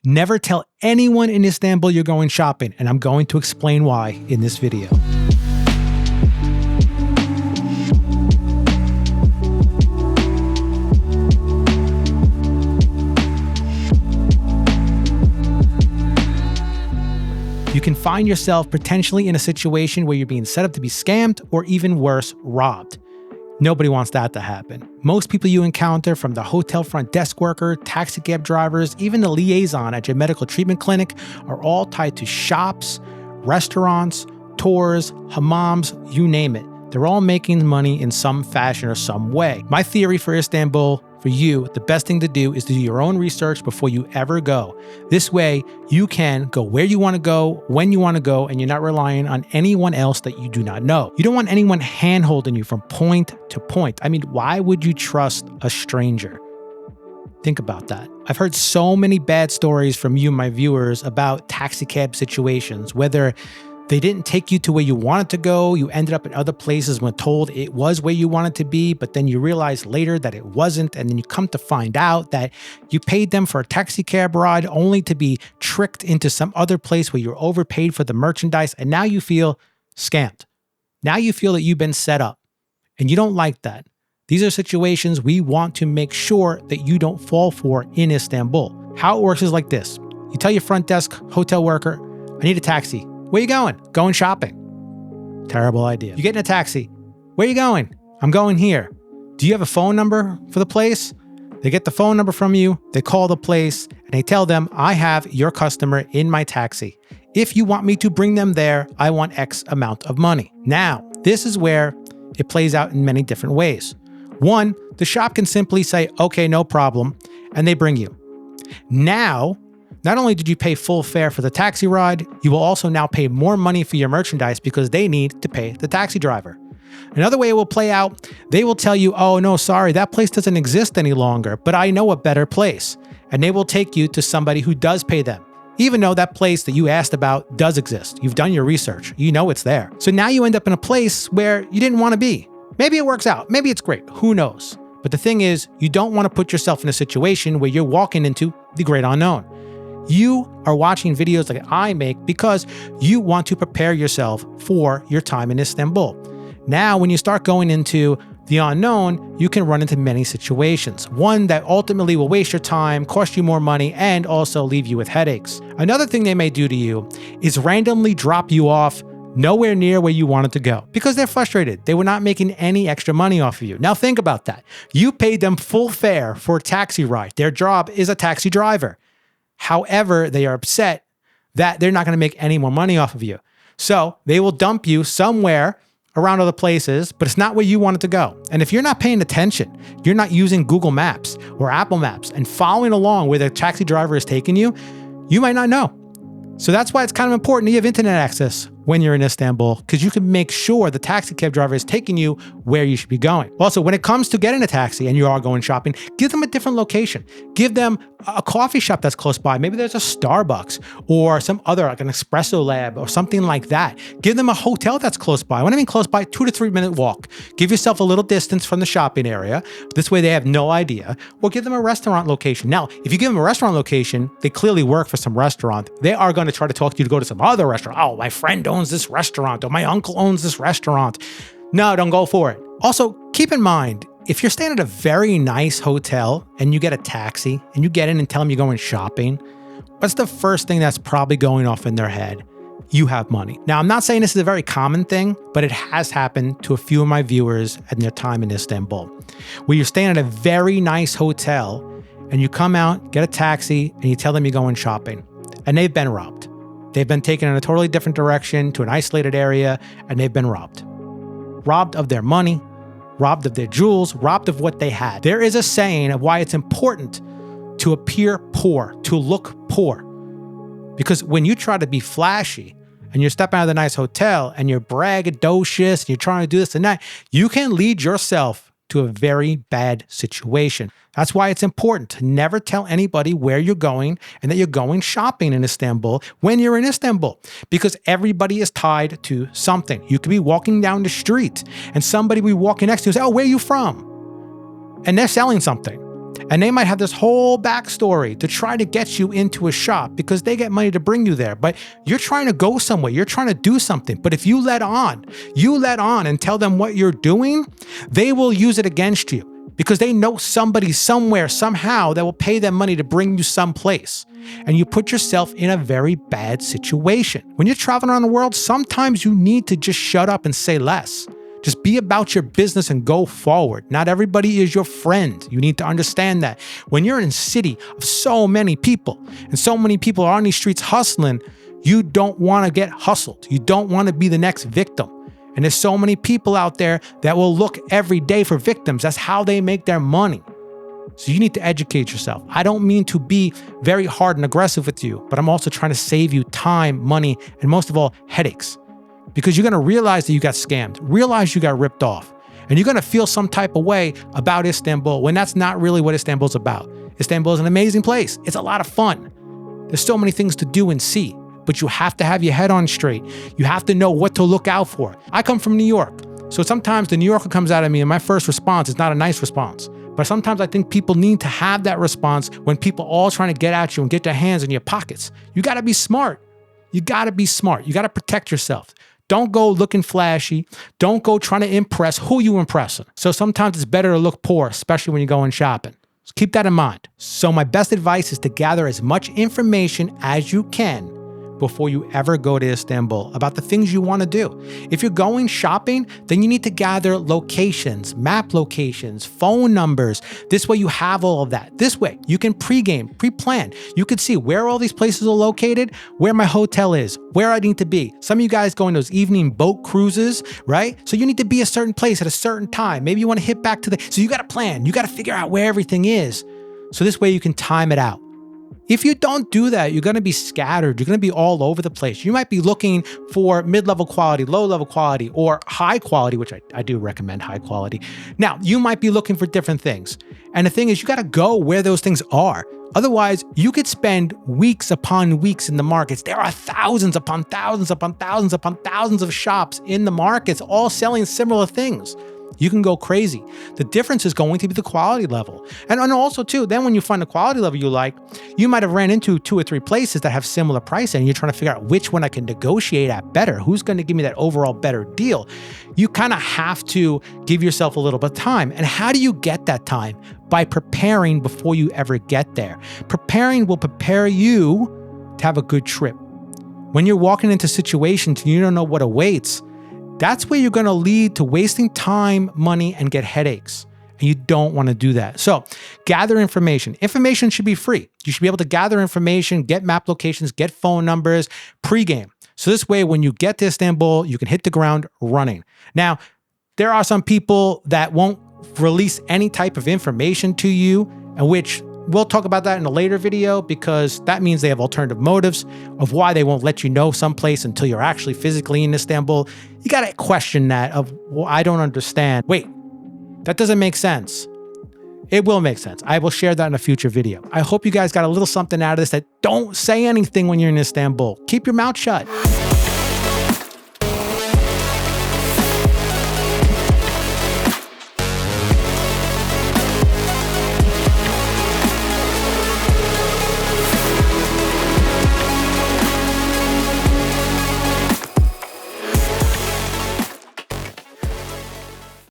Never tell anyone in Istanbul you're going shopping, and I'm going to explain why in this video. You can find yourself potentially in a situation where you're being set up to be scammed or even worse, robbed. Nobody wants that to happen. Most people you encounter, from the hotel front desk worker, taxi cab drivers, even the liaison at your medical treatment clinic, are all tied to shops, restaurants, tours, hammams, you name it. They're all making money in some fashion or some way. My theory for Istanbul, for you, the best thing to do is to do your own research before you ever go. This way, you can go where you want to go, when you want to go, and you're not relying on anyone else that you do not know. You don't want anyone hand-holding you from point to point. I mean, why would you trust a stranger? Think about that. I've heard so many bad stories from you, my viewers, about taxi cab situations, whether they didn't take you to where you wanted to go, you ended up in other places when told it was where you wanted to be, but then you realize later that it wasn't, and then you come to find out that you paid them for a taxi cab ride only to be tricked into some other place where you're overpaid for the merchandise, and now you feel scammed. Now you feel that you've been set up, and you don't like that. These are situations we want to make sure that you don't fall for in Istanbul. How it works is like this. You tell your front desk hotel worker, I need a taxi. Where you going? Going shopping. Terrible idea. You get in a taxi. Where you going? I'm going here. Do you have a phone number for the place? They get the phone number from you, they call the place, and they tell them, I have your customer in my taxi. If you want me to bring them there, I want X amount of money. Now, this is where it plays out in many different ways. One, the shop can simply say, okay, no problem, and they bring you. Now, not only did you pay full fare for the taxi ride, you will also now pay more money for your merchandise because they need to pay the taxi driver. Another way it will play out, they will tell you, oh no, sorry, that place doesn't exist any longer, but I know a better place. And they will take you to somebody who does pay them, even though that place that you asked about does exist. You've done your research, you know it's there. So now you end up in a place where you didn't want to be. Maybe it works out, maybe it's great, who knows? But the thing is, you don't want to put yourself in a situation where you're walking into the great unknown. You are watching videos like I make because you want to prepare yourself for your time in Istanbul. Now, when you start going into the unknown, you can run into many situations. One that ultimately will waste your time, cost you more money, and also leave you with headaches. Another thing they may do to you is randomly drop you off nowhere near where you wanted to go because they're frustrated. They were not making any extra money off of you. Now think about that. You paid them full fare for a taxi ride. Their job is a taxi driver. However, they are upset that they're not going to make any more money off of you. So they will dump you somewhere around other places, but it's not where you wanted to go. And if you're not paying attention, you're not using Google Maps or Apple Maps and following along where the taxi driver is taking you, you might not know. So that's why it's kind of important that you have internet access when you're in Istanbul, because you can make sure the taxi cab driver is taking you where you should be going. Also, when it comes to getting a taxi and you are going shopping, give them a different location. Give them a coffee shop that's close by. Maybe there's a Starbucks or some other, like an espresso lab or something like that. Give them a hotel that's close by. When I mean close by, 2 to 3 minute walk. Give yourself a little distance from the shopping area. This way they have no idea. Or give them a restaurant location. Now, if you give them a restaurant location, they clearly work for some restaurant. They are going to try to talk to you to go to some other restaurant. Oh, my friend owns this restaurant, or my uncle owns this restaurant. No, don't go for it. Also, keep in mind, if you're staying at a very nice hotel and you get a taxi and you get in and tell them you're going shopping, what's the first thing that's probably going off in their head? You have money. Now, I'm not saying this is a very common thing, but it has happened to a few of my viewers in their time in Istanbul, where you're staying at a very nice hotel and you come out, get a taxi, and you tell them you're going shopping, and they've been robbed. They've been taken in a totally different direction to an isolated area, and they've been robbed. Robbed of their money, robbed of their jewels, robbed of what they had. There is a saying of why it's important to appear poor, to look poor. Because when you try to be flashy and you're stepping out of the nice hotel and you're braggadocious and you're trying to do this and that, you can lead yourself to a very bad situation. That's why it's important to never tell anybody where you're going and that you're going shopping in Istanbul when you're in Istanbul, because everybody is tied to something. You could be walking down the street and somebody will be walking next to you and say, oh, where are you from? And they're selling something. And they might have this whole backstory to try to get you into a shop because they get money to bring you there. But you're trying to go somewhere, you're trying to do something. But if you let on and tell them what you're doing, they will use it against you because they know somebody somewhere, somehow that will pay them money to bring you someplace. And you put yourself in a very bad situation. When you're traveling around the world, sometimes you need to just shut up and say less. Just be about your business and go forward. Not everybody is your friend. You need to understand that. When you're in a city of so many people and so many people are on these streets hustling, you don't want to get hustled. You don't want to be the next victim. And there's so many people out there that will look every day for victims. That's how they make their money. So you need to educate yourself. I don't mean to be very hard and aggressive with you, but I'm also trying to save you time, money, and most of all, headaches. Because you're going to realize that you got scammed, realize you got ripped off, and you're going to feel some type of way about Istanbul when that's not really what Istanbul's about. Istanbul is an amazing place. It's a lot of fun. There's so many things to do and see, but you have to have your head on straight. You have to know what to look out for. I come from New York, so sometimes the New Yorker comes out of me and my first response is not a nice response. But sometimes I think people need to have that response when people all trying to get at you and get their hands in your pockets. You got to be smart. You got to be smart. You got to protect yourself. Don't go looking flashy. Don't go trying to impress who you impressing. So sometimes it's better to look poor, especially when you're going shopping. So keep that in mind. So my best advice is to gather as much information as you can before you ever go to Istanbul about the things you want to do. If you're going shopping, then you need to gather locations, map locations, phone numbers. This way you have all of that. This way you can pre-game, pre-plan. You could see where all these places are located, where my hotel is, where I need to be. Some of you guys go on those evening boat cruises, right? So you need to be a certain place at a certain time. Maybe you want to hit back to so you got to plan. You got to figure out where everything is. So this way you can time it out. If you don't do that, you're going to be scattered. You're going to be all over the place. You might be looking for mid-level quality, low-level quality, or high quality, which I do recommend high quality. Now, you might be looking for different things. And the thing is, you got to go where those things are. Otherwise, you could spend weeks upon weeks in the markets. There are thousands upon thousands upon thousands upon thousands of shops in the markets, all selling similar things. You can go crazy. The difference is going to be the quality level. And also too, then when you find the quality level you like, you might have ran into 2 or 3 places that have similar pricing and you're trying to figure out which one I can negotiate at better. Who's going to give me that overall better deal? You kind of have to give yourself a little bit of time. And how do you get that time? By preparing before you ever get there. Preparing will prepare you to have a good trip. When you're walking into situations and you don't know what awaits, that's where you're going to lead to wasting time, money, and get headaches. And you don't want to do that. So gather information. Information should be free. You should be able to gather information, get map locations, get phone numbers, pregame. So this way, when you get to Istanbul, you can hit the ground running. Now, there are some people that won't release any type of information to you, and which we'll talk about that in a later video because that means they have alternative motives of why they won't let you know someplace until you're actually physically in Istanbul. You got to question that of, well, I don't understand. Wait, that doesn't make sense. It will make sense. I will share that in a future video. I hope you guys got a little something out of this. That don't say anything when you're in Istanbul. Keep your mouth shut.